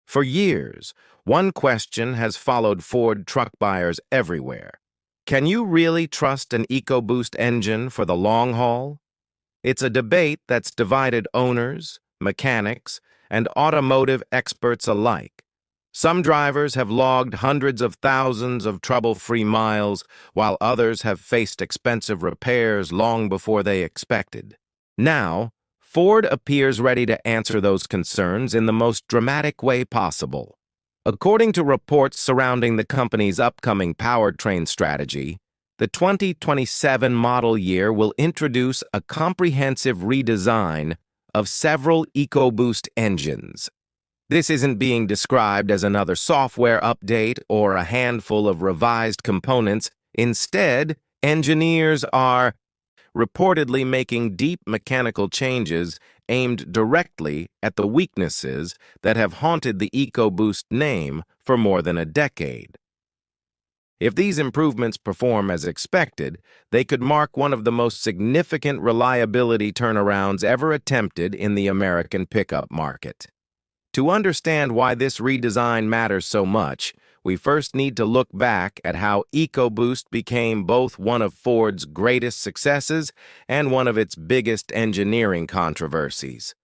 For years, one question has followed Ford truck buyers everywhere. Can you really trust an EcoBoost engine for the long haul? It's a debate that's divided owners, mechanics, and automotive experts alike. Some drivers have logged hundreds of thousands of trouble-free miles, while others have faced expensive repairs long before they expected. Now, Ford appears ready to answer those concerns in the most dramatic way possible. According to reports surrounding the company's upcoming powertrain strategy, the 2027 model year will introduce a comprehensive redesign of several EcoBoost engines. This isn't being described as another software update or a handful of revised components. Instead, engineers are reportedly making deep mechanical changes aimed directly at the weaknesses that have haunted the EcoBoost name for more than a decade. If these improvements perform as expected, they could mark one of the most significant reliability turnarounds ever attempted in the American pickup market. To understand why this redesign matters so much, we first need to look back at how EcoBoost became both one of Ford's greatest successes and one of its biggest engineering controversies.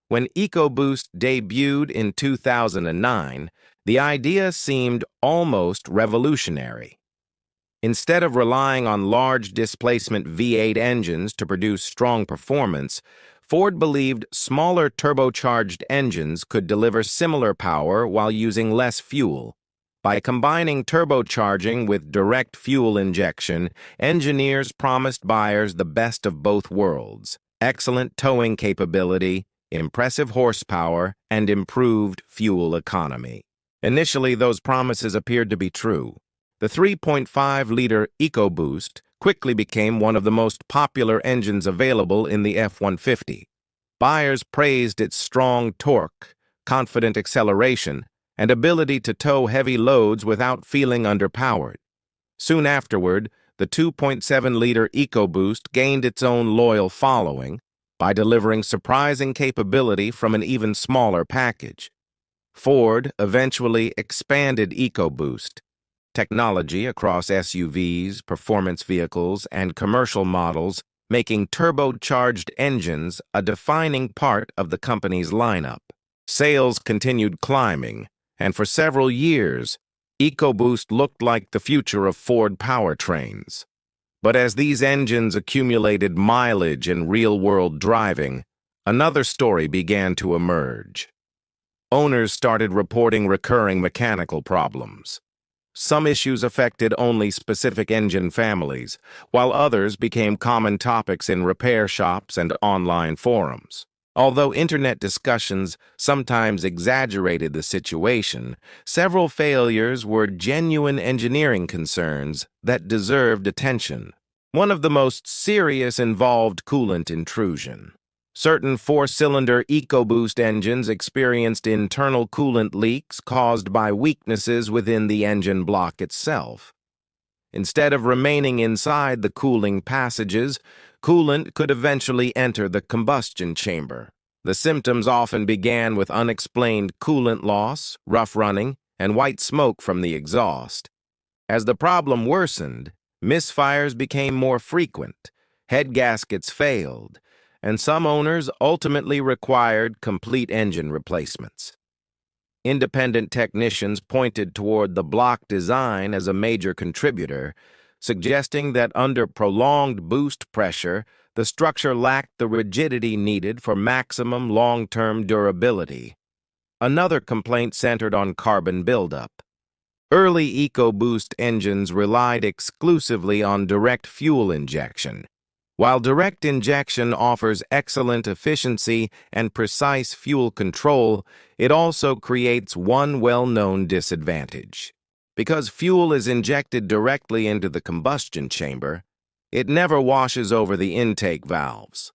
When EcoBoost debuted in 2009, the idea seemed almost revolutionary. Instead of relying on large displacement V8 engines to produce strong performance, Ford believed smaller turbocharged engines could deliver similar power while using less fuel. By combining turbocharging with direct fuel injection, engineers promised buyers the best of both worlds: excellent towing capability, impressive horsepower, and improved fuel economy. Initially, those promises appeared to be true. The 3.5-liter EcoBoost quickly became one of the most popular engines available in the F-150. Buyers praised its strong torque, confident acceleration, and ability to tow heavy loads without feeling underpowered. Soon afterward, the 2.7-liter EcoBoost gained its own loyal following by delivering surprising capability from an even smaller package. Ford eventually expanded EcoBoost technology across SUVs, performance vehicles, and commercial models, making turbocharged engines a defining part of the company's lineup. Sales continued climbing, and for several years, EcoBoost looked like the future of Ford powertrains. But as these engines accumulated mileage in real-world driving, another story began to emerge. Owners started reporting recurring mechanical problems. Some issues affected only specific engine families, while others became common topics in repair shops and online forums. Although internet discussions sometimes exaggerated the situation, several failures were genuine engineering concerns that deserved attention. One of the most serious involved coolant intrusion. Certain four-cylinder EcoBoost engines experienced internal coolant leaks caused by weaknesses within the engine block itself. Instead of remaining inside the cooling passages, coolant could eventually enter the combustion chamber. The symptoms often began with unexplained coolant loss, rough running, and white smoke from the exhaust. As the problem worsened, misfires became more frequent, head gaskets failed, and some owners ultimately required complete engine replacements. Independent technicians pointed toward the block design as a major contributor, suggesting that under prolonged boost pressure, the structure lacked the rigidity needed for maximum long-term durability. Another complaint centered on carbon buildup. Early EcoBoost engines relied exclusively on direct fuel injection. While direct injection offers excellent efficiency and precise fuel control, it also creates one well-known disadvantage. Because fuel is injected directly into the combustion chamber, it never washes over the intake valves.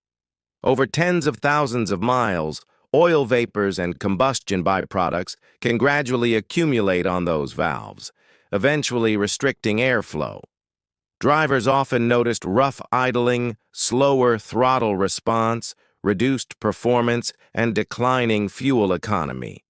Over tens of thousands of miles, oil vapors and combustion byproducts can gradually accumulate on those valves, eventually restricting airflow. Drivers often noticed rough idling, slower throttle response, reduced performance, and declining fuel economy.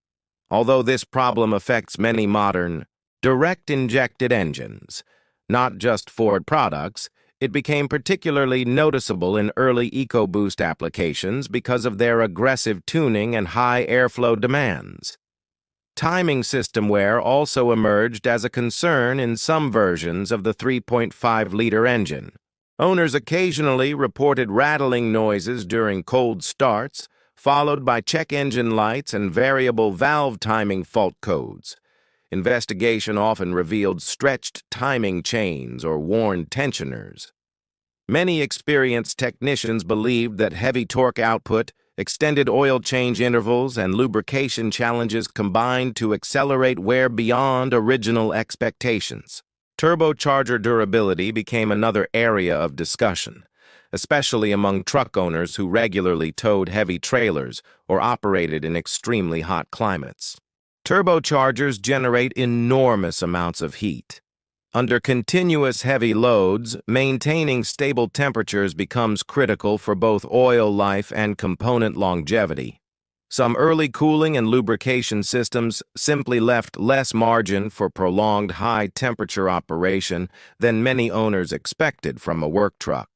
although this problem affects many modern direct-injected engines. Not just Ford products, it became particularly noticeable in early EcoBoost applications because of their aggressive tuning and high airflow demands. Timing system wear also emerged as a concern in some versions of the 3.5-liter engine. Owners occasionally reported rattling noises during cold starts, followed by check engine lights and variable valve timing fault codes. Investigation often revealed stretched timing chains or worn tensioners. Many experienced technicians believed that heavy torque output, extended oil change intervals, and lubrication challenges combined to accelerate wear beyond original expectations. Turbocharger durability became another area of discussion, especially among truck owners who regularly towed heavy trailers or operated in extremely hot climates. Turbochargers generate enormous amounts of heat. Under continuous heavy loads, maintaining stable temperatures becomes critical for both oil life and component longevity. Some early cooling and lubrication systems simply left less margin for prolonged high-temperature operation than many owners expected from a work truck.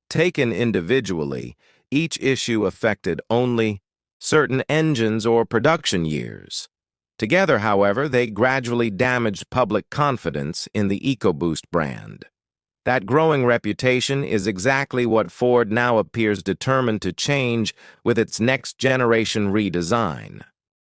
Taken individually, each issue affected only certain engines or production years. Together, however, they gradually damaged public confidence in the EcoBoost brand. That growing reputation is exactly what Ford now appears determined to change with its next-generation redesign.